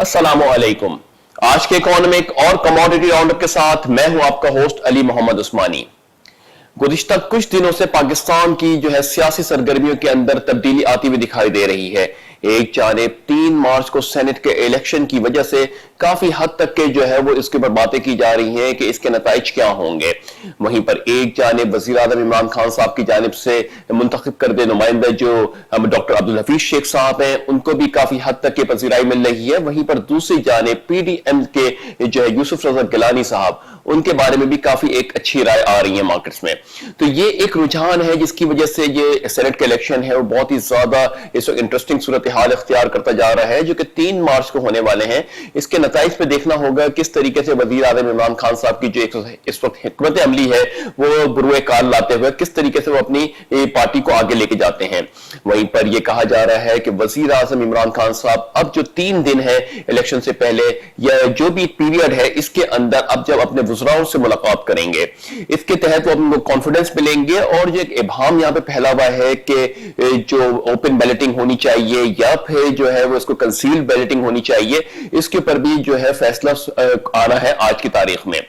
अस्सलामुअलैकुम। आज के इकोनॉमिक और कमोडिटी राउंडअप के साथ मैं हूं आपका होस्ट अली मोहम्मद उस्मानी। गुज़िश्ता कुछ दिनों से पाकिस्तान की सियासी सरगर्मियों के अंदर तब्दीली आती हुई दिखाई दे रही है। एक जानिब 3 मार्च को सेनेट के इलेक्शन की वजह से काफी हद तक के वो इसके ऊपर बातें की जा रही हैं कि इसके नताइज क्या होंगे। वहीं पर एक जानिब वज़ीर आज़म इमरान खान साहब की जानिब से मुंतखब करदे नुमाइंदा जो डॉक्टर अब्दुल हफीज शेख साहब हैं, उनको भी काफी हद तक के पजीराई मिल रही है। वहीं पर दूसरी जानिब PDM के यूसुफ रजा गिलानी साहब, उनके बारे में भी काफी एक अच्छी राय आ रही है मार्केट्स में। तो ये एक रुझान है जिसकी वजह से ये सेनेट का इलेक्शन है वो बहुत ही ज्यादा इस वक्त इंटरेस्टिंग सूरत हाल इख्तियार करता जा रहा है, जो कि 3 मार्च को होने वाले हैं। इसके नताइज पे देखना होगा किस तरीके से वजीर आज़म इमरान खान साहब की जो इस वक्त हिकमत अमली है वो बुरुए कार लाते हुए किस तरीके से वो अपनी पार्टी को आगे लेके जाते हैं। वहीं पर यह कहा जा रहा है कि वजीर आज़म इमरान खान साहब अब जो 3 दिन है इलेक्शन से पहले या जो भी पीरियड है इसके अंदर अब जब अपने वज़राओं से मुलाकात करेंगे, इसके तहत वो अपने कॉन्फिडेंस मिलेंगे। और जो एक इबाम यहां पे फैला हुआ है कि जो ओपन बैलेटिंग होनी चाहिए या फिर वो इसको कंसील्ड बैलेटिंग होनी चाहिए, इसके ऊपर भी फैसला आना है आज की तारीख में।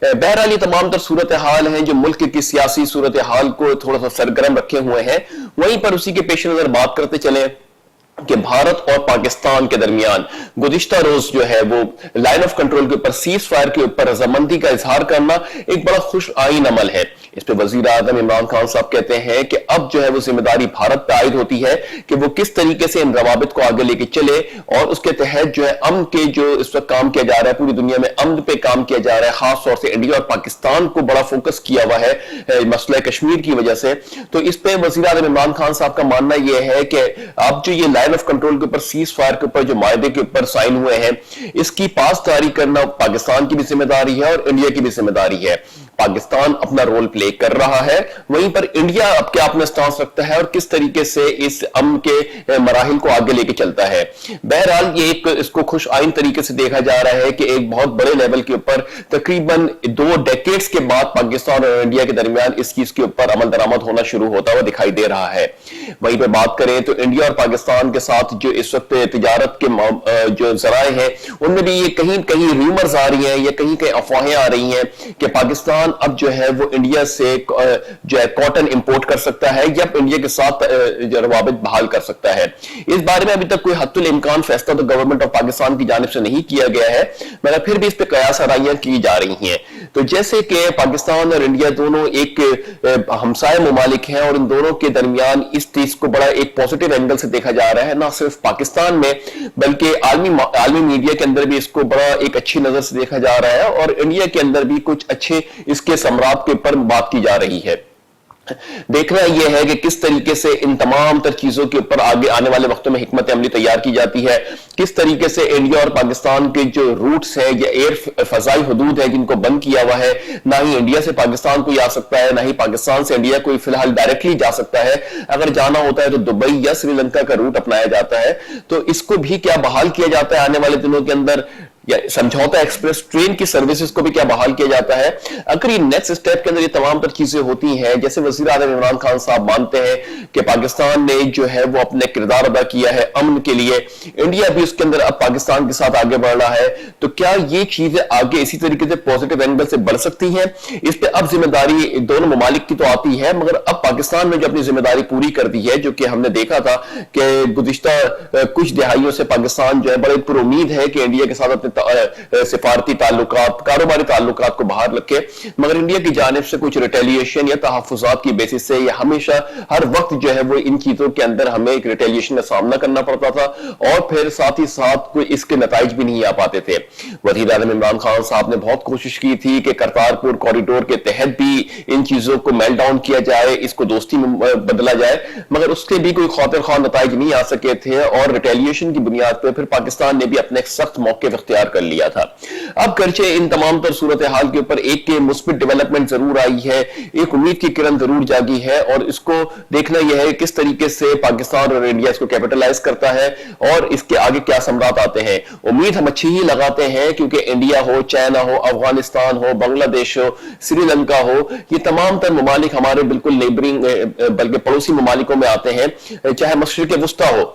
बहरहाल ये तमाम तर सूरत हाल है जो मुल्क की सियासी सूरत हाल को थोड़ा सा सरगर्म रखे हुए हैं। वहीं पर उसी के पेश नजर बात करते चले कि भारत और पाकिस्तान के दरमियान गुज़िश्ता रोज वो लाइन ऑफ कंट्रोल के ऊपर सीज फायर के ऊपर रजामंदी का इजहार करना एक बड़ा खुश आइन अमल है। इस पे वजीर आज़म इमरान खान साहब कहते हैं कि अब वो जिम्मेदारी भारत पे आयद होती है कि वो किस तरीके से इन रवाबित को आगे लेके चले और उसके तहत अमन के जो इस वक्त काम किया जा रहा है, पूरी दुनिया में अमन पे काम किया जा रहा है। खासतौर से इंडिया और पाकिस्तान को बड़ा फोकस किया हुआ है मसला कश्मीर की वजह से। तो इस पे वजीर आज़म इमरान खान साहब का मानना यह है कि अब जो ये लाइन ऑफ कंट्रोल के ऊपर सीज फायर के ऊपर जो मायदे के ऊपर साइन हुए हैं, इसकी पासदारी करना पाकिस्तान की भी जिम्मेदारी है और इंडिया की भी जिम्मेदारी है। पाकिस्तान अपना रोल प्ले कर रहा है, वहीं पर इंडिया अब क्या अपना स्टांस रखता है और किस तरीके से इस अमन के मराहिल को आगे लेके चलता है। बहरहाल ये एक इसको खुश आइन तरीके से देखा जा रहा है कि एक बहुत बड़े लेवल के ऊपर तकरीबन 2 डेकेड्स के बाद पाकिस्तान और इंडिया के दरमियान इस चीज के ऊपर अमल दरामद होना शुरू होता हुआ दिखाई दे रहा है। वहीं पर बात करें तो इंडिया और पाकिस्तान के साथ जो इस वक्त तिजारत के जो जराए हैं उनमें भी ये कहीं कहीं रूमर्स आ रही हैं या कहीं कहीं अफवाहें आ रही हैं कि पाकिस्तान अब वो इंडिया से कॉटन इंपोर्ट कर सकता है या इंडिया के साथ रवाबित बहाल कर सकता है। इस बारे में अभी तक कोई हत्तुल इम्कान फैसला तो गवर्नमेंट ऑफ पाकिस्तान की जानिब से नहीं किया गया है, मगर फिर भी इस पे कयास आराइयां की जा रही हैं। तो जैसे कि पाकिस्तान और इंडिया दोनों एक हमसाय मुमालिक हैं और इन दोनों के दरमियान इस चीज को बड़ा एक पॉजिटिव एंगल से देखा जा रहा है, ना सिर्फ पाकिस्तान में बल्कि आलमी मीडिया के अंदर भी इसको बड़ा एक अच्छी नजर से देखा जा रहा है और इंडिया के अंदर भी कुछ अच्छे इसके सम्राट के ऊपर बात की जा रही है। देखना यह है कि किस तरीके से इन तमाम तर चीजों के ऊपर आगे आने वाले वक्तों में हिकमत अमली तैयार की जाती है, किस तरीके से इंडिया और पाकिस्तान के जो रूट्स हैं या एयर फजाई हदूद है जिनको बंद किया हुआ है, ना ही इंडिया से पाकिस्तान कोई आ सकता है ना ही पाकिस्तान से इंडिया कोई फिलहाल डायरेक्टली जा सकता है। अगर जाना होता है तो दुबई या श्रीलंका का रूट अपनाया जाता है। तो इसको भी क्या बहाल किया जाता है आने वाले दिनों के अंदर, या समझौता एक्सप्रेस ट्रेन की सर्विसेज को भी क्या बहाल किया जाता है। अगर ये नेक्स्ट स्टेप के अंदर ये तमाम तर चीजें होती हैं, जैसे वजीर आज़म इमरान खान साहब मानते हैं कि पाकिस्तान ने वो अपने किरदार अदा किया है अमन के लिए, इंडिया भी उसके अंदर अब पाकिस्तान के साथ आगे बढ़ रहा है, तो क्या ये चीजें आगे इसी तरीके से पॉजिटिव एंगल से बढ़ सकती हैं। इस पर अब जिम्मेदारी दोनों ममालिक की तो आती है, मगर अब पाकिस्तान ने जो अपनी जिम्मेदारी पूरी कर दी है, जो कि हमने देखा था कि गुज़िश्ता कुछ दिहाइयों से पाकिस्तान बड़े पुर उम्मीद है कि इंडिया के साथ अपने सिफारती ताल्लुकात, कारोबारी ताल्लुकात को बाहर रखे, मगर इंडिया की जानिब से कुछ रिटेलिएशन या तहफ़्फ़ुज़ात की बेसिस से या हमेशा हर वक्त वो इन चीजों के अंदर हमें एक रिटेलिएशन का सामना करना पड़ता था और फिर साथ ही साथ कोई इसके नताइज भी नहीं आ पाते थे। वज़ीर आज़म इमरान खान साहब ने बहुत कोशिश की थी कि करतारपुर कॉरिडोर के तहत भी इन चीजों को मेल्ट डाउन किया जाए, इसको दोस्ती में बदला जाए, मगर उसके भी कोई खातिर ख्वाह नताइज नहीं आ सके थे और रिटेलिएशन की बुनियाद पर फिर पाकिस्तान ने भी अपने एक सख्त मौके इख्तियार कर लिया था। अब करचे इन तमाम तर सूरत हाल के ऊपर एक मुस्बित डेवलपमेंट जरूर आई है, एक उम्मीद की किरण जरूर जागी है और इसको देखना यह है किस तरीके से पाकिस्तान और इंडिया इसको कैपिटलाइज करता है और इसके आगे क्या सम्राट आते हैं। उम्मीद हम अच्छी ही लगाते हैं क्योंकि इंडिया हो, चाइना हो, अफगानिस्तान हो, बांग्लादेश हो, श्रीलंका हो, ये तमाम तर ममालिक हमारे बिल्कुल नेबरिंग बल्कि पड़ोसी ममालिकों में आते हैं, चाहे मशरिक वुस्ता हो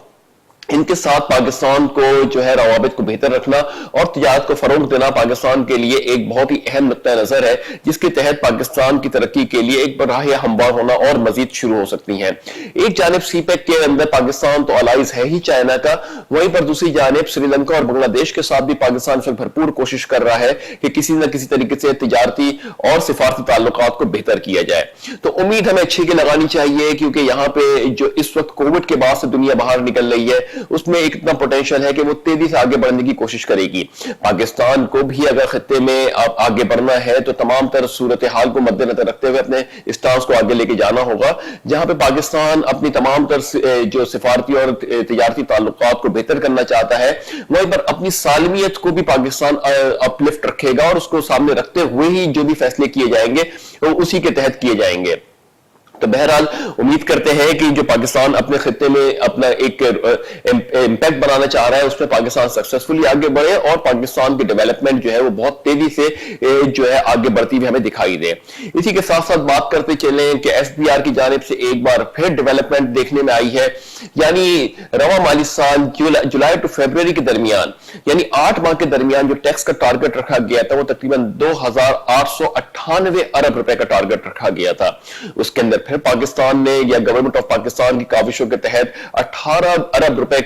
इनके साथ पाकिस्तान को जो है रवाबित को बेहतर रखना और तिजारत को फरोग देना पाकिस्तान के लिए एक बहुत ही अहम नुक्ता नजर है, जिसके तहत पाकिस्तान की तरक्की के लिए एक राह हमवार होना और मजीद शुरू हो सकती है। एक जानिब सीपेक के अंदर पाकिस्तान तो अलाइज है ही चाइना का, वहीं पर दूसरी जानिब श्रीलंका और बांग्लादेश के साथ भी पाकिस्तान से भरपूर कोशिश कर रहा है कि किसी न किसी तरीके से तिजारती और सिफारती ताल्लुकात को बेहतर किया जाए। तो उम्मीद हमें अच्छी की लगानी चाहिए, क्योंकि यहाँ पे जो इस वक्त कोविड के बाद से दुनिया बाहर निकल रही है उसमें एक इतना पोटेंशियल है कि वो तेजी से आगे बढ़ने की कोशिश करेगी। पाकिस्तान को भी अगर खत्ते में आगे बढ़ना है तो तमाम तरह सूरत हाल को मद्देनजर रखते हुए अपने स्टांस को आगे लेके जाना होगा, जहां पे पाकिस्तान अपनी तमाम तरह जो सिफारती और तिजारती ताल्लुकात को बेहतर करना चाहता है, वहीं पर अपनी सालमियत को भी पाकिस्तान अपलिफ्ट रखेगा और उसको सामने रखते हुए ही जो भी फैसले किए जाएंगे वो उसी के तहत किए जाएंगे। तो बहरहाल उम्मीद करते हैं कि जो पाकिस्तान अपने खित्ते में अपना एक इम्पैक्ट बनाना चाह रहा है उसमें पाकिस्तान सक्सेसफुली आगे बढ़े और पाकिस्तान की डेवलपमेंट जो है वो बहुत तेजी से जो है आगे बढ़ती हुई हमें दिखाई दे। इसी के साथ साथ बात करते चलें कि एसडीआर की जानिब से एक बार फिर डेवलपमेंट देखने में आई है, यानी रवा माली साल जुलाई टू फरवरी के दरमियान, यानी 8 माह के दरमियान जो टैक्स का टारगेट रखा गया था वो तकरीबन 2,898 अरब रुपए का टारगेट रखा गया था। उसके अंदर फिर पाकिस्तान ने या गवर्नमेंट ऑफ पाकिस्तान की काविशों के तहत 18 अरब रुपए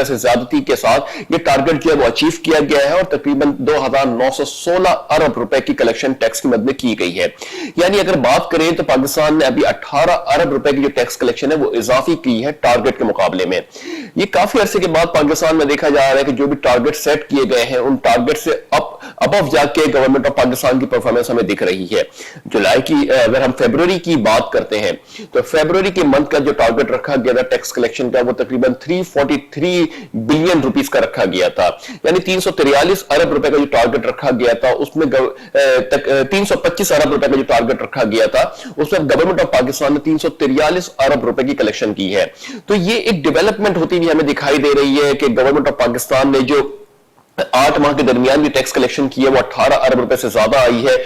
से ज्यादती के साथ ये टारगेट जो है वो अचीव किया गया है और तकरीबन 2,916 अरब रुपए की कलेक्शन टैक्स की मद में की गई है। यानी अगर बात करें तो पाकिस्तान ने अभी 18 अरब रुपए की जो टैक्स कलेक्शन है वो इजाफी की है टारगेट के मुकाबले में। ये काफी अरसे के बाद पाकिस्तान में देखा जा रहा है कि जो भी टारगेट सेट किए गए हैं उन टारगेट से अबव जाके गवर्नमेंट ऑफ पाकिस्तान की परफॉर्मेंस हमें दिख रही है। जुलाई की अगर हम फरवरी की बात करते हैं तो फरवरी के मंथ का जो टारगेट रखा गया था टैक्स कलेक्शन का वो तकरीबन 343 बिलियन रुपीस का रखा गया था, यानी 343 अरब रुपए का जो टारगेट रखा गया था उसमें 325 अरब रुपए का जो टारगेट रखा गया था उसमें गवर्नमेंट ऑफ पाकिस्तान ने 343 अरब रुपए की कलेक्शन की है। तो ये एक डेवलपमेंट होती हुई हमें दिखाई दे रही है कि गवर्नमेंट ऑफ पाकिस्तान ने जो 8 माह के दरमियान भी टैक्स कलेक्शन की है वो 18 अरब रुपए से ज्यादा आई है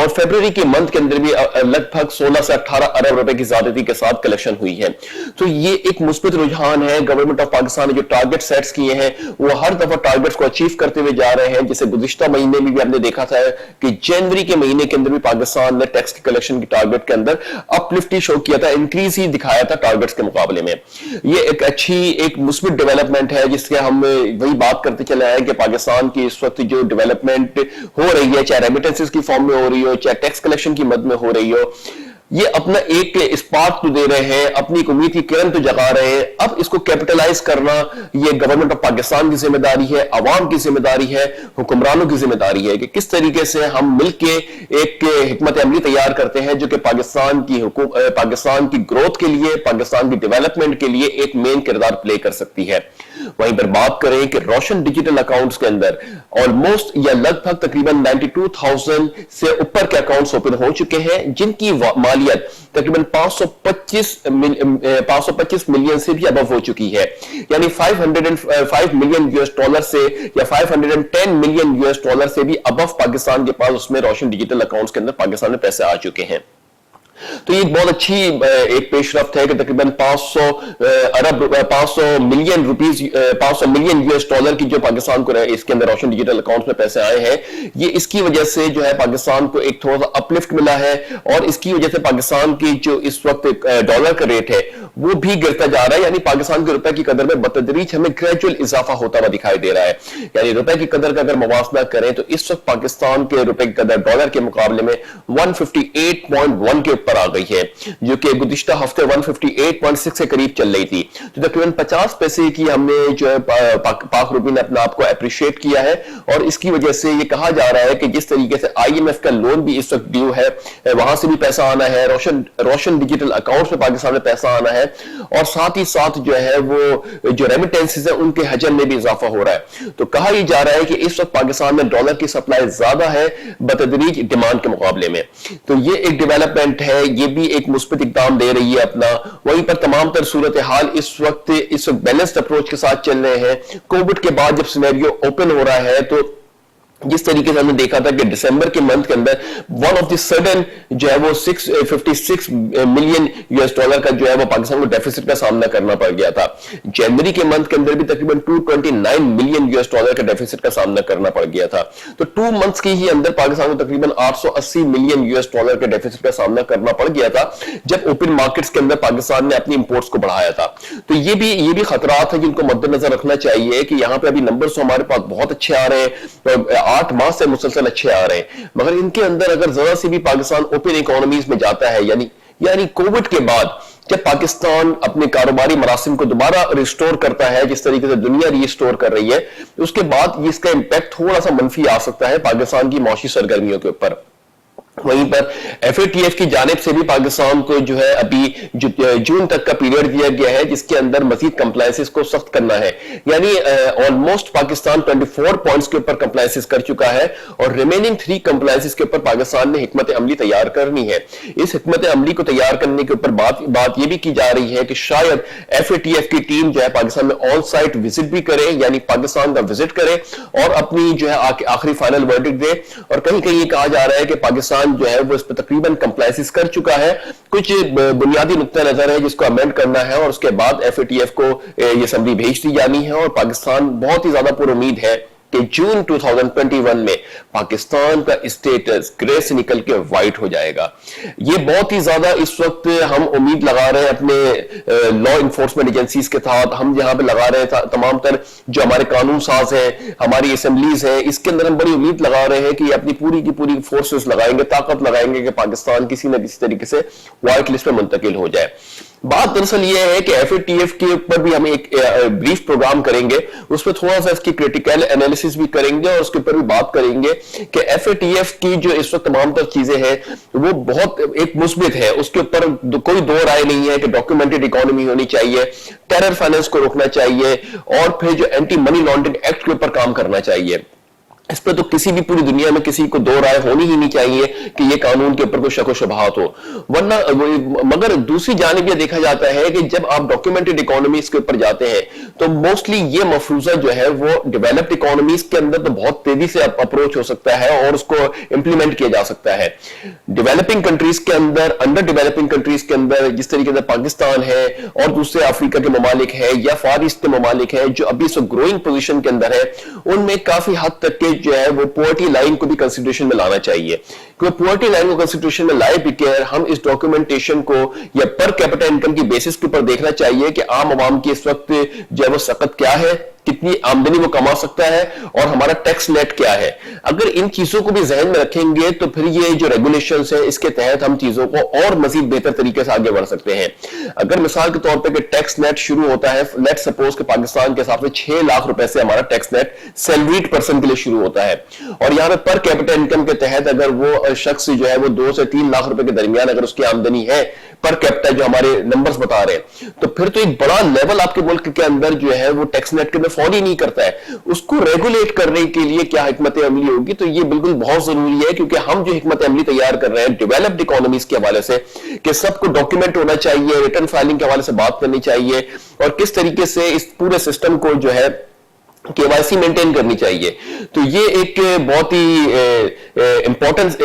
और फरवरी के मंथ के अंदर भी लगभग 16 से 18 अरब रुपए की ज्यादती के साथ कलेक्शन हुई है। तो ये एक मुस्बित रुझान है। गवर्नमेंट ऑफ पाकिस्तान ने जो टारगेट सेट्स किए हैं वो हर दफा टारगेट्स को अचीव करते हुए जा रहे हैं। जैसे गुज़िश्ता महीने में भी हमने देखा था कि जनवरी के महीने के अंदर भी पाकिस्तान ने टैक्स की कलेक्शन की टारगेट के अंदर अपलिफ्ट ही शो किया था, इंक्रीज ही दिखाया था टारगेट्स के मुकाबले में। ये एक अच्छी एक मुस्बित डेवलपमेंट है जिसके हम वही बात करते चले आए कि पाकिस्तान की इस वक्त जो डेवलपमेंट हो रही है, चाहे रेमिटेंसेस की फॉर्म में हो रही हो, चाहे टैक्स कलेक्शन की मद में हो रही हो, ये अपना एक स्पार्क तो दे रहे हैं, अपनी एक उम्मीद की किरण तो जगा रहे हैं। अब इसको कैपिटलाइज करना ये गवर्नमेंट ऑफ पाकिस्तान की जिम्मेदारी है, अवाम की जिम्मेदारी है, हुक्मरानों की जिम्मेदारी है कि किस तरीके से हम मिलके एक हिकमत अमली तैयार करते हैं जो कि पाकिस्तान की ग्रोथ के लिए, पाकिस्तान की डेवलपमेंट के लिए एक मेन किरदार प्ले कर सकती है। वहीं पर बात करें कि रोशन डिजिटल अकाउंट्स के अंदर ऑलमोस्ट या लगभग तकरीबन 92,000 से ऊपर के अकाउंट्स ओपन हो चुके हैं जिनकी मालियत तकरीबन 525 मिलियन से भी अबव हो चुकी है, यानी 505 मिलियन यूएस डॉलर से या 510 मिलियन यूएस डॉलर से भी अबव पाकिस्तान के पास उसमें रोशन डिजिटल अकाउंट्स के अंदर पाकिस्तान में पैसे आ चुके हैं। तो ये बहुत अच्छी एक पेशरफ्त है कि तकरीबन 500 मिलियन यूएस डॉलर की जो पाकिस्तान को इसके अंदर रोशन डिजिटल अकाउंट्स में पैसे आए हैं। ये इसकी वजह से जो है पाकिस्तान को एक थोड़ा सा अपलिफ्ट मिला है और इसकी वजह से पाकिस्तान की जो इस वक्त डॉलर का रेट है वो भी गिरता जा रहा है, यानी पाकिस्तान के रुपए की कदर में बतदरीज हमें ग्रेजुअल इजाफा होता हुआ दिखाई दे रहा है। यानी रुपए की कदर का अगर मुवासला करें तो इस वक्त पाकिस्तान के रुपए की कदर डॉलर के मुकाबले में 158.1 के ऊपर आ गई है, जो कि गुज़िश्ता हफ्ते 158.6 के करीब चल रही थी। तो तकरीबन 50 पैसे की हमने जो है पाक रुपये ने अपने आप को अप्रिशिएट किया है और इसकी वजह से ये कहा जा रहा है कि जिस तरीके से IMF का लोन भी इस वक्त ड्यू है, वहां से भी पैसा आना है, रोशन डिजिटल अकाउंट्स में पाकिस्तान में पैसा आना है और साथ ही साथ जो है वो जो रेमिटेंसेस है उनके हजम में भी इजाफा हो रहा है। तो कहा यह जा रहा है कि इस वक्त पाकिस्तान में डॉलर की सप्लाई ज्यादा है बतदरीज डिमांड के मुकाबले में। तो ये एक डेवलपमेंट है, ये भी एक मुस्बित इक़दाम दे रही है अपना। वहीं पर तमाम तर सूरत हाल इस वक्त बैलेंस्ड अप्रोच के साथ चल रहे हैं। कोविड के बाद जब सिनेरियो ओपन हो रहा है तो जिस तरीके से हमने देखा था कि दिसंबर के मंथ के अंदर वन ऑफ द सडन जो है वो 656 मिलियन यूएस डॉलर का जो है वो पाकिस्तान को डेफिसिट का सामना करना पड़ गया था। जनवरी के मंथ के अंदर भी तकरीबन 229 मिलियन यूएस डॉलर का डेफिसिट का सामना करना पड़ गया था। तो 2 मंथ्स के ही अंदर पाकिस्तान को तकरीबन 880 मिलियन यूएस डॉलर के डेफिसिट का सामना करना पड़ गया था, जब ओपन मार्केट्स के अंदर पाकिस्तान ने अपनी इंपोर्ट्स को बढ़ाया था। तो ये भी खतरात है जिनको मद्देनजर रखना चाहिए कि यहां पे अभी नंबर्स हमारे पास बहुत अच्छे आ रहे हैं, 8 माह से मुसलसल अच्छे आ रहे हैं, मगर इनके अंदर अगर जरा सी भी पाकिस्तान ओपन इकोनॉमीज में जाता है, यानी कोविड के बाद जब पाकिस्तान अपने कारोबारी मरासिम को दोबारा रिस्टोर करता है, जिस तरीके से दुनिया रिस्टोर कर रही है, उसके बाद इसका इंपैक्ट थोड़ा सा मंफी आ सकता है पाकिस्तान की मौशी सरगर्मियों के ऊपर। वहीं पर FATF की जानिब से भी पाकिस्तान को जो है अभी जून तक का पीरियड दिया गया है, जिसके अंदर मजीद कंप्लायंसेस को सख्त करना है। यानी ऑलमोस्ट पाकिस्तान 24 पॉइंट्स के ऊपर कंप्लायंसेस कर चुका है और रिमेनिंग 3 कंप्लायंसेस के ऊपर पाकिस्तान ने हिकमत अमली तैयार करनी है। इस हिकमत अमली को तैयार करने के ऊपर बात यह भी की जा रही है कि शायद FATF की टीम जो है पाकिस्तान में ऑन साइट विजिट भी करे, यानी पाकिस्तान का विजिट करे और अपनी जो है आखिरी फाइनल वर्डिक्ट दे। और कहीं कहीं कहा जा रहा है कि पाकिस्तान जो है वो इस पर तकरीबन कंप्लायंसेस कर चुका है। कुछ बुनियादी नुक्ता नजर है जिसको अमेंड करना है और उसके बाद FATF को ये समरी भेज दी जानी है और पाकिस्तान बहुत ही ज्यादा पुरुम्मीद है कि जून 2021 में पाकिस्तान का स्टेटस ग्रे से निकल के व्हाइट हो जाएगा। ये बहुत ही ज्यादा इस वक्त हम उम्मीद लगा रहे हैं अपने लॉ इन्फोर्समेंट एजेंसीज के साथ, हम जहां पे लगा रहे हैं तमाम तर जो हमारे कानून साज हैं, हमारी असेंबलीज हैं, इसके अंदर हम बड़ी उम्मीद लगा रहे हैं कि अपनी पूरी की पूरी फोर्सेस लगाएंगे, ताकत लगाएंगे कि पाकिस्तान किसी न किसी तरीके से व्हाइट लिस्ट में मुंतकिल हो जाए। बात दरअसल यह है कि FATF के ऊपर भी हम एक ब्रीफ प्रोग्राम करेंगे, उसमें थोड़ा सा इसकी क्रिटिकल एनालिसिस भी करेंगे और उसके ऊपर भी बात करेंगे कि FATF की जो इस वक्त तमाम तर चीजें हैं वो बहुत एक मुस्बित है, उसके ऊपर कोई दो राय नहीं है कि डॉक्यूमेंटेड इकोनॉमी होनी चाहिए, टेरर फाइनेंस को रोकना चाहिए और फिर जो एंटी मनी लॉन्ड्रिंग एक्ट के ऊपर काम करना चाहिए। इस पर तो किसी भी पूरी दुनिया में किसी को दो राय होनी ही नहीं चाहिए कि ये कानून के ऊपर कोई शक व शुबहात हो, वरना मगर दूसरी जानिब ये देखा जाता है कि जब आप डॉक्यूमेंटेड इकोनॉमीज के ऊपर जाते हैं तो मोस्टली ये मफरूजा जो है वो डेवलप्ड इकोनॉमीज के अंदर तो बहुत तेजी से अप्रोच हो सकता है और उसको इंप्लीमेंट किया जा सकता है। डेवलपिंग कंट्रीज के अंदर, अंडर डेवलपिंग कंट्रीज के अंदर जिस तरीके से पाकिस्तान है और दूसरे अफ्रीका के ममालिक है या फार ईस्ट के ममालिक है जो अभी सो ग्रोइंग पोजिशन के अंदर है, उनमें काफी हद तक के जो है वो पॉवर्टी लाइन को भी कंसिडरेशन में लाना चाहिए, क्योंकि पॉवर्टी लाइन को कंसिडरेशन में लाए बिगैर हम इस डॉक्यूमेंटेशन को या पर कैपिटा इनकम की बेसिस के ऊपर देखना चाहिए कि आम आवाम की इस वक्त जो है वो सकत क्या है, कितनी आमदनी वो कमा सकता है और हमारा टैक्स नेट क्या है। अगर इन चीजों को भी जहन में रखेंगे तो फिर ये जो रेगुलेशंस है इसके तहत हम चीजों को और मजीद बेहतर तरीके से आगे बढ़ सकते हैं। अगर मिसाल के तौर पे कि टैक्स नेट शुरू होता है, लेट्स सपोज कि पाकिस्तान के हिसाब से 6 लाख रुपए से हमारा टैक्स नेट सैलरीड पर्सन के लिए शुरू होता है और यहां पे पर कैपिटा इनकम के तहत अगर वो शख्स जो है वो 2 से 3 लाख रुपए के दरमियान अगर उसकी आमदनी है पर कैपिटा जो हमारे नंबर्स बता रहे हैं, तो फिर तो एक बड़ा लेवल आपके मुल्क के अंदर जो है वो टैक्स नेट के अंदर फॉलो ही नहीं करता है। उसको रेगुलेट करने के लिए क्या हिकमत अमली होगी, तो ये बिल्कुल बहुत जरूरी है, क्योंकि हम जो हिकमत अमली तैयार कर रहे हैं डेवलप्ड इकोनॉमीज के हवाले से कि सबको डॉक्यूमेंट होना चाहिए, रिटर्न फाइलिंग के हवाले से बात करनी चाहिए और किस तरीके से इस पूरे सिस्टम को जो है KYC मेंटेन करनी चाहिए। तो ये एक बहुत ही इंपॉर्टेंट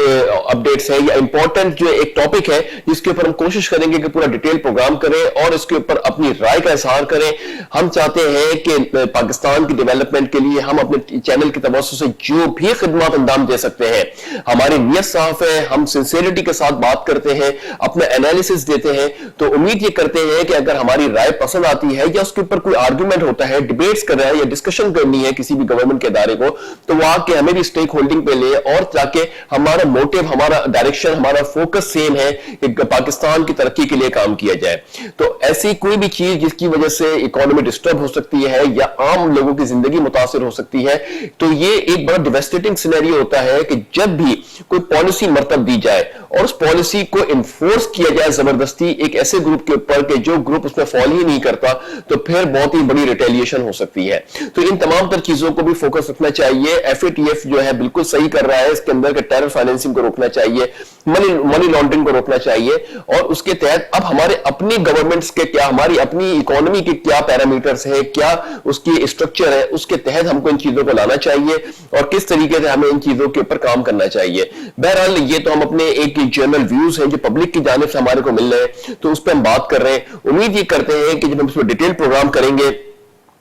अपडेट्स है या इंपॉर्टेंट जो एक टॉपिक है जिसके ऊपर हम कोशिश करेंगे कि पूरा डिटेल प्रोग्राम करें और इसके ऊपर अपनी राय का इजहार करें। हम चाहते हैं कि पाकिस्तान की डेवलपमेंट के लिए हम अपने चैनल की तवज्जो से जो भी खिदमत अंजाम दे सकते हैं, हमारी नीयत साफ है, हम सिंसियरिटी के साथ बात करते हैं, अपना एनालिसिस देते हैं, तो उम्मीद ये करते हैं कि अगर हमारी राय पसंद आती है या उसके ऊपर कोई आर्गूमेंट होता है, डिबेट्स कर रहा है या डिस्कशन करनी है किसी भी गवर्नमेंट के इदारे को, तो वहां के हमें भी स्टेक होल्डिंग पे ले और ताकि हमारा मोटिव, हमारा डायरेक्शन, हमारा फोकस सेम है कि पाकिस्तान की तरक्की के लिए काम किया जाए। तो ऐसी कोई भी चीज जिसकी वजह से इकोनॉमी डिस्टर्ब हो सकती है या आम लोगों की जिंदगी मुतासिर हो सकती है, तो ये एक बड़ा डिवेस्टेटिंग सिनेरियो होता है कि जब भी कोई पॉलिसी मरतब दी जाए और उस पॉलिसी को इन्फोर्स किया जाए जबरदस्ती एक ऐसे ग्रुप के ऊपर कि जो ग्रुप उसमें फॉलो ही नहीं करता, तो फिर बहुत ही बड़ी रिटेलिएशन हो सकती है। तो इन तमाम तर चीजों को भी फोकस रखना चाहिए। FATF जो है बिल्कुल सही कर रहा है, इसके अंदर के टेरर फाइनेंसिंग को रोकना चाहिए, मनी लॉन्ड्रिंग को रोकना चाहिए, और उसके तहत अब हमारे अपनी गवर्नमेंट्स के क्या, हमारी अपनी इकोनॉमी के क्या पैरामीटर्स है, क्या उसकी स्ट्रक्चर है, उसके तहत हमको इन चीजों को लाना चाहिए और किस तरीके से हमें इन चीजों के ऊपर काम करना चाहिए। बहरहाल ये तो हम अपने एक जनरल व्यूज हैं जो पब्लिक की जानिब से हमारे को मिल रहे हैं, तो उस पर हम बात कर रहे हैं। उम्मीद ये करते हैं कि जब हम इस पर डिटेल प्रोग्राम करेंगे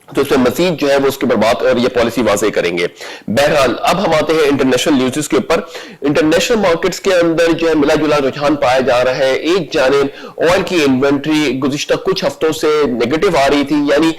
तो उसमें मजीद जो है वो उसके ऊपर बात और ये पॉलिसी वाज़ेह करेंगे। बहरहाल अब हम आते हैं इंटरनेशनल न्यूज़ के ऊपर। इंटरनेशनल मार्केट्स के अंदर जो है मिला जुला रुझान पाया जा रहा है। एक जानिब ऑयल की इन्वेंट्री गुज़िश्ता कुछ हफ्तों से नेगेटिव आ रही थी, यानी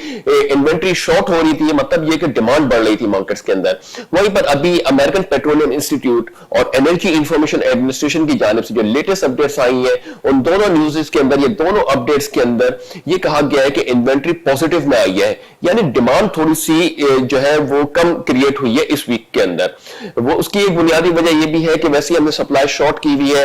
इन्वेंट्री शॉर्ट हो रही थी, मतलब ये कि डिमांड बढ़ रही थी मार्केट्स के अंदर। वहीं पर अभी अमेरिकन पेट्रोलियम इंस्टीट्यूट और एनर्जी इंफॉर्मेशन एडमिनिस्ट्रेशन की जानिब से जो लेटेस्ट अपडेट्स आई है, उन दोनों न्यूज़ के अंदर, ये दोनों अपडेट्स के अंदर ये कहा गया है कि इन्वेंट्री पॉजिटिव में आई है, यानी डिमांड थोड़ी सी जो है वो कम क्रिएट हुई है इस वीक के अंदर। वो उसकी एक बुनियादी वजह ये भी है कि वैसे हमने सप्लाई शॉर्ट की हुई है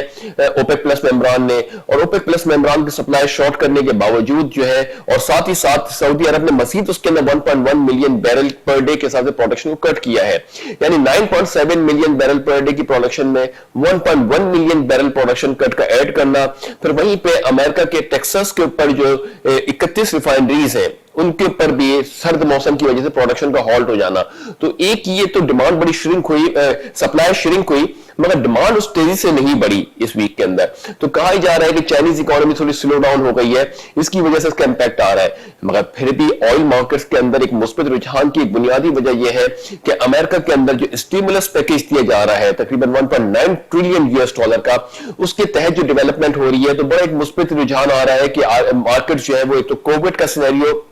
ओपेक प्लस मेंबरान ने, और ओपेक प्लस मेंबरान की सप्लाई शॉर्ट करने के बावजूद जो है, और साथ ही साथ सऊदी अरब ने मजीद उसके अंदर 1.1 मिलियन बैरल पर डे के हिसाब से प्रोडक्शन को कट किया है, यानी 9.7 मिलियन बैरल पर डे की प्रोडक्शन में 1.1 मिलियन बैरल प्रोडक्शन कट का ऐड करना। फिर वहीं पे अमेरिका के टेक्सास के ऊपर जो 31 रिफाइनरीज है उनके ऊपर भी सर्द मौसम की वजह से प्रोडक्शन का हॉल्ट हो जाना। तो एक ये तो डिमांड बड़ी श्रिंक हुई, सप्लाई श्रिंक हुई, मगर डिमांड उस तेजी से नहीं बढ़ी इस वीक के अंदर। तो कहा जा रहा है कि चाइनीज इकोनॉमी थोड़ी स्लो डाउन हो गई है, इसकी वजह से इसका इंपैक्ट आ रहा है। मगर फिर भी ऑयल मार्केट्स के अंदर एक मुस्बत रुझान की एक बुनियादी वजह यह है कि अमेरिका के अंदर जो स्टिमुलस पैकेज दिया जा रहा है तकरीबन 1.9 ट्रिलियन US का, उसके तहत जो डेवलपमेंट हो रही है, तो बड़ा एक मुस्बत रुझान आ रहा है कि मार्केट जो है वो एक तो कोविड का सिनेरियो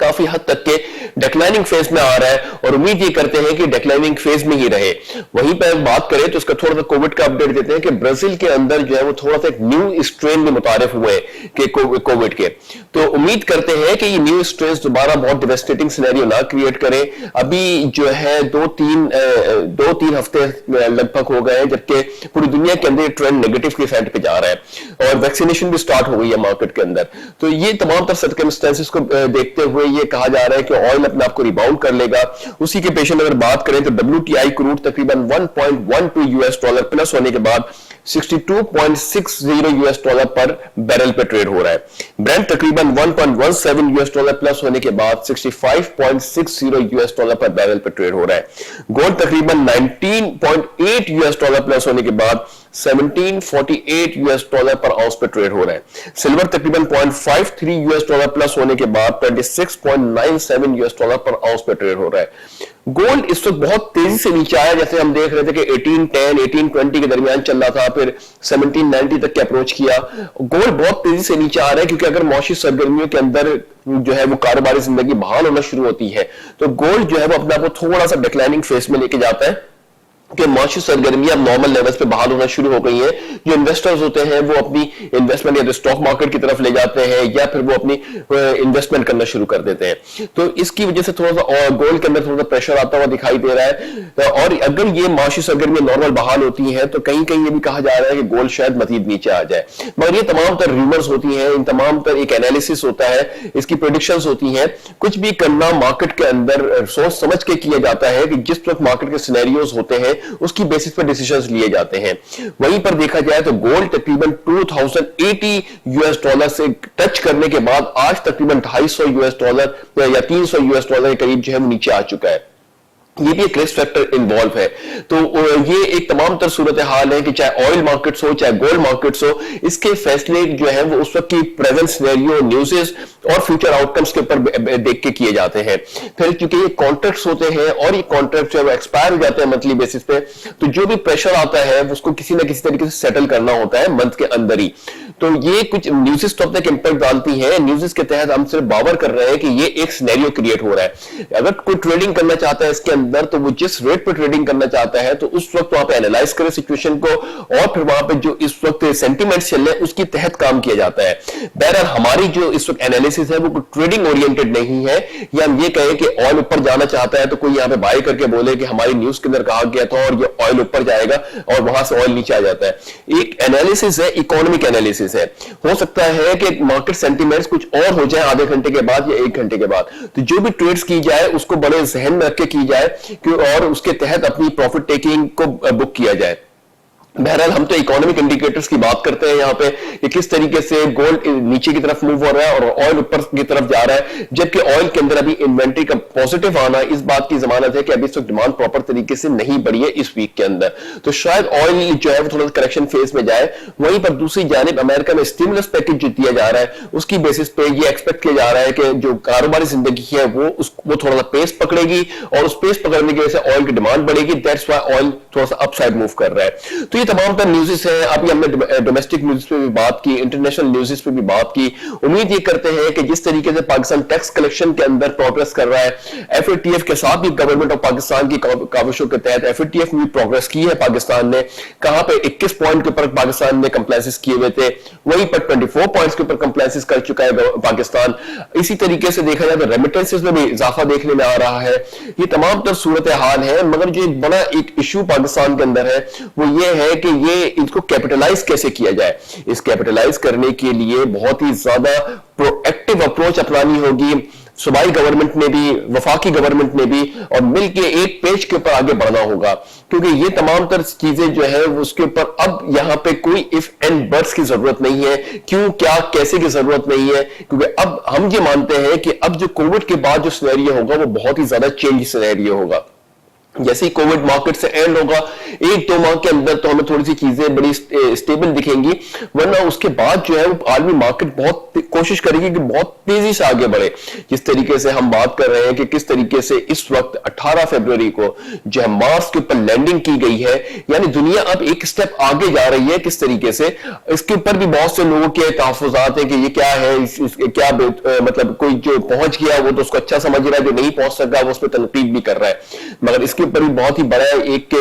काफी हद तक के डिक्लाइनिंग फेज में आ रहा है, और उम्मीद ये करते हैं कि डिक्लाइनिंग फेज में ही रहे। वहीं पर बात करें तो इसका थोड़ा सा कोविड का अपडेट देते हैं कि ब्राजील के अंदर जो है वो थोड़ा सा एक न्यू स्ट्रेन में मुतारिफ हुए कि कोविड के, तो उम्मीद करते हैं कि ये न्यू स्ट्रेन दोबारा बहुत डिवेस्टेटिंग सिनेरियो ना क्रिएट करे। अभी जो है दो तीन हफ्ते लगभग हो गए हैं जबकि पूरी दुनिया के अंदर ट्रेंड नेगेटिव के साइड पे जा रहा है, और वैक्सीनेशन भी स्टार्ट हो गई है मार्केट के अंदर। तो ये तमाम तर सर्कमस्टेंसेस को देखते हुए ये कहा जा रहा है कि ऑयल अपने आप को रिबाउंड कर लेगा। उसी के पेश नजर बात करें तो WTI क्रूड तकरीबन 1.12 US प्लस होने के बाद 62.60 US पर बैरल पे ट्रेड हो रहा है। ब्रेंट तकरीबन 1.17 US प्लस होने के बाद 65.60 US पर बैरल पे ट्रेड हो रहा है। गोल्ड तकरीबन 19.8 US प्लस होने के बाद 1748 US पर आउंस पे ट्रेड हो रहा है। सिल्वर तकरीबन 0.53 US प्लस होने के बाद 26.97 US पर आउंस पे ट्रेड हो रहा है। गोल्ड इस वक्त बहुत तेजी से नीचे आया, जैसे हम देख रहे थे कि 1810 1820 के दरमियान चल रहा था, फिर 1790 तक के अप्रोच किया। गोल्ड बहुत तेजी से नीचे आ रहा है क्योंकि अगर मौसमी सरगर्मियों के अंदर जो है वो कारोबारी जिंदगी बहाल होना शुरू होती है तो गोल्ड जो है वो अपने आप को थोड़ा सा डिक्लाइनिंग फेज में लेके जाता है कि मौसमी सरगर्मियां नॉर्मल लेवल्स पे बहाल होना शुरू हो गई हैं। जो इन्वेस्टर्स होते हैं वो अपनी इन्वेस्टमेंट या तो स्टॉक मार्केट की तरफ ले जाते हैं या फिर वो अपनी इन्वेस्टमेंट करना शुरू कर देते हैं। तो इसकी वजह से थोड़ा सा गोल्ड के अंदर थोड़ा सा प्रेशर आता हुआ दिखाई दे रहा है, और अगर ये मौसमी सरगर्मियां नॉर्मल बहाल होती हैं तो कहीं कहीं ये भी कहा जा रहा है कि गोल्ड शायद मजीद नीचे आ जाए। मगर ये तमाम तर रूमर्स होती हैं, इन तमाम तर एक एनालिसिस होता है, इसकी प्रेडिक्शंस होती हैं। कुछ भी करना मार्केट के अंदर सोच समझ के किया जाता है कि जिस वक्त मार्केट के सिनेरियोज होते हैं उसकी बेसिस पर डिसीजंस लिए जाते हैं। वहीं पर देखा जाए तो गोल्ड तकरीबन 2080 US से टच करने के बाद आज तकरीबन 250 US या 300 US के करीब जो है वो नीचे आ चुका है। ये भी एक रिस्क फैक्टर इन्वॉल्व है। तो ये एक तमाम तर सूरत हाल है कि चाहे ऑयल मार्केट्स हो चाहे गोल्ड मार्केट्स हो, इसके फैसले जो है वो उस वक्त की प्रेजेंट सिनेरियो, न्यूज़ेस और फ्यूचर आउटकम्स के ऊपर देख के किए जाते हैं। फिर क्योंकि ये कॉन्ट्रैक्ट्स होते हैं और ये कॉन्ट्रैक्ट जो है वो एक्सपायर हो जाते हैं मंथली बेसिस पे, तो जो भी प्रेशर आता है उसको किसी ना किसी तरीके से सेटल करना होता है मंथ के अंदर ही। तो ये कुछ न्यूज़ेस तो अपने इंपैक्ट डालती हैं। न्यूज़ेस के तहत हम सिर्फ बावर कर रहे हैं कि ये एक सिनेरियो क्रिएट हो रहा है। अगर कोई ट्रेडिंग करना चाहता है इसके अंदर तो वो जिस रेट पर ट्रेडिंग करना चाहता है तो उस वक्त वहां पे एनालाइज करे सिचुएशन को, और फिर वहां पे जो इस वक्त सेंटिमेंट्स चल रहे हैं उसके तहत काम किया जाता है। बहरहाल हमारी जो इस वक्त एनालिसिस एनालिसिस है वो ट्रेडिंग ओरिएंटेड नहीं है, या हम ये कहें कि ऑयल ऊपर जाना चाहता है तो कोई यहां पे बाय करके बोले कि हमारी न्यूज के अंदर कहा गया था और ये ऑयल ऊपर जाएगा और वहां से ऑयल नीचे आ जाता है। एक एनालिसिस है, इकोनॉमिक एनालिसिस है। हो सकता है कि मार्केट सेंटीमेंट्स कुछ और हो जाए आधे घंटे के बाद या 1 घंटे के बाद, तो जो भी ट्रेड्स की जाए उसको बड़े जहन में रख के की जाए और उसके तहत अपनी प्रॉफिट टेकिंग को बुक किया जाए। बहरहाल हम तो इकोनॉमिक इंडिकेटर्स की बात करते हैं यहाँ पे कि किस तरीके से गोल्ड नीचे की तरफ मूव हो रहा है और ऑयल ऊपर की तरफ जा रहा है, जबकि ऑयल के अंदर अभी इन्वेंट्री का पॉजिटिव आना इस बात की जमानत है कि अभी इस वक्त डिमांड प्रॉपर तरीके से नहीं बढ़ी है इस वीक के अंदर, तो शायद ऑयल जो है वो थोड़ा करेक्शन फेज में जाए। वहीं पर दूसरी जानिब अमेरिका में स्टिमुलस पैकेज जो दिया जा रहा है उसकी बेसिस पे ये एक्सपेक्ट किया जा रहा है कि जो कारोबारी जिंदगी है वो थोड़ा सा पेस पकड़ेगी और उस पेस पकड़ने की वजह से ऑयल की डिमांड बढ़ेगी। दैट्स व्हाई ऑयल थोड़ा सा अपसाइड मूव कर रहा है। तो तमाम तर न्यूज़ है। अभी हमने डोमेस्टिक न्यूज़ पे भी बात की, इंटरनेशनल न्यूज़ पे भी बात की। उम्मीद ये करते हैं कि जिस तरीके से पाकिस्तान टैक्स कलेक्शन के अंदर प्रोग्रेस कर रहा है, एफएटीएफ के साथ भी गवर्नमेंट ऑफ पाकिस्तान की काविशों के तहत एफएटीएफ में भी प्रोग्रेस की है पाकिस्तान ने। कहां पे 21 पॉइंट के ऊपर पाकिस्तान ने कंप्लायंसेस किए हुए थे, वहीं पर 24 पॉइंट्स के ऊपर कंप्लायंसेस कर चुका है पाकिस्तान। इसी तरीके से देखा जाए तो रेमिटेंसेस में भी इजाफा देखने में आ रहा है। ये तमाम तर सूरत हाल है, मगर जो एक बड़ा एक इशू पाकिस्तान के अंदर है वो ये है कि ये इसको कैपिटलाइज कैसे किया जाए। इस कैपिटलाइज करने के लिए बहुत ही ज्यादा प्रोएक्टिव अप्रोच अपनानी होगी, सूबाई गवर्नमेंट ने भी, वफाकी गवर्नमेंट ने भी, और मिलके एक पेज के ऊपर आगे बढ़ना होगा, क्योंकि ये तमाम तर चीजें जो है उसके ऊपर अब यहां पे कोई इफ एंड बट्स की जरूरत नहीं है। क्यों, क्या, कैसे की जरूरत नहीं है, क्योंकि अब हम ये मानते हैं कि अब जो कोविड के बाद जो सिनेरियो होगा वो बहुत ही ज्यादा चेंज सिनेरियो होगा। जैसे ही कोविड मार्केट से एंड होगा 1-2 माह के अंदर तो हमें थोड़ी सी चीजें बड़ी स्टेबल दिखेंगी, वरना उसके बाद जो है वो आलमी मार्केट बहुत कोशिश करेगी कि बहुत तेजी से आगे बढ़े। जिस तरीके से हम बात कर रहे हैं कि किस तरीके से इस वक्त 18 फरवरी को जो है मार्स के ऊपर लैंडिंग की गई है, यानी दुनिया अब एक स्टेप आगे जा रही है। किस तरीके से इसके ऊपर भी बहुत से लोगों के तहफ़्फ़ुज़ात हैं कि ये क्या है, क्या मतलब कोई जो पहुंच गया वो तो उसको अच्छा समझ रहा है, जो नहीं पहुंच सका वो उस पर तनकीद भी कर रहा है, मगर इसके ऊपर भी बहुत ही बड़ा एक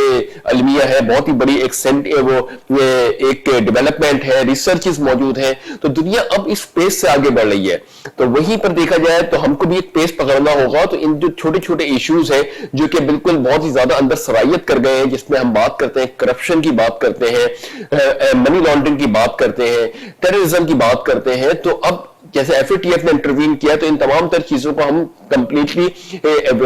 अलमिया है, बहुत ही बड़ी एक डेवलपमेंट है, रिसर्चेस मौजूद हैं। तो दुनिया अब इस पेस से आगे बढ़ रही है, तो वहीं पर देखा जाए तो हमको भी एक पेस पकड़ना होगा। तो इन जो छोटे छोटे इश्यूज हैं जो कि बिल्कुल बहुत ही ज्यादा अंदर सरायत कर गए हैं, जिसमें हम बात करते हैं करप्शन की बात करते हैं, मनी लॉन्ड्रिंग की बात करते हैं, टेररिज्म की बात करते हैं, तो अब जैसे एफएटीएफ ने इंटरवीन किया तो इन तमाम तर चीजों को हम कंप्लीटली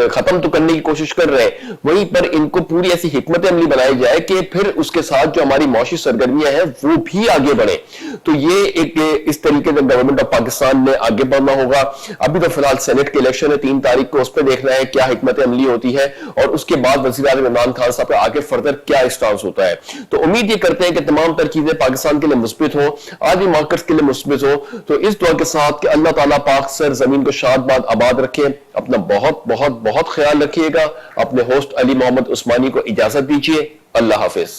खत्म तो करने की कोशिश कर रहे हैं, वहीं पर इनको पूरी ऐसी हिकमत अमली बनाई जाए कि फिर उसके साथ जो हमारी मौशी सरगर्मियां हैं वो भी आगे बढ़े। तो ये एक इस तरीके से गवर्नमेंट ऑफ पाकिस्तान ने आगे बढ़ना होगा। अभी तो फिलहाल सेनेट के इलेक्शन है 3 तारीख को, उस पर देखना है क्या हिकमत अमली होती है और उसके बाद वज़ीर आज़म इमरान खान साहब का आगे फर्दर क्या स्टांस होता है। तो उम्मीद ये करते हैं कि तमाम तर चीजें पाकिस्तान के लिए मुस्बित हो, आज भी मार्केट्स के लिए मुस्बित हो। तो इस दुआ के साथ कि अल्लाह ताला पाक सर जमीन को शाद आबाद रखे। अपना बहुत बहुत बहुत ख्याल रखिएगा। अपने होस्ट अली मोहम्मद उस्मानी को इजाजत दीजिए। अल्लाह हाफिज।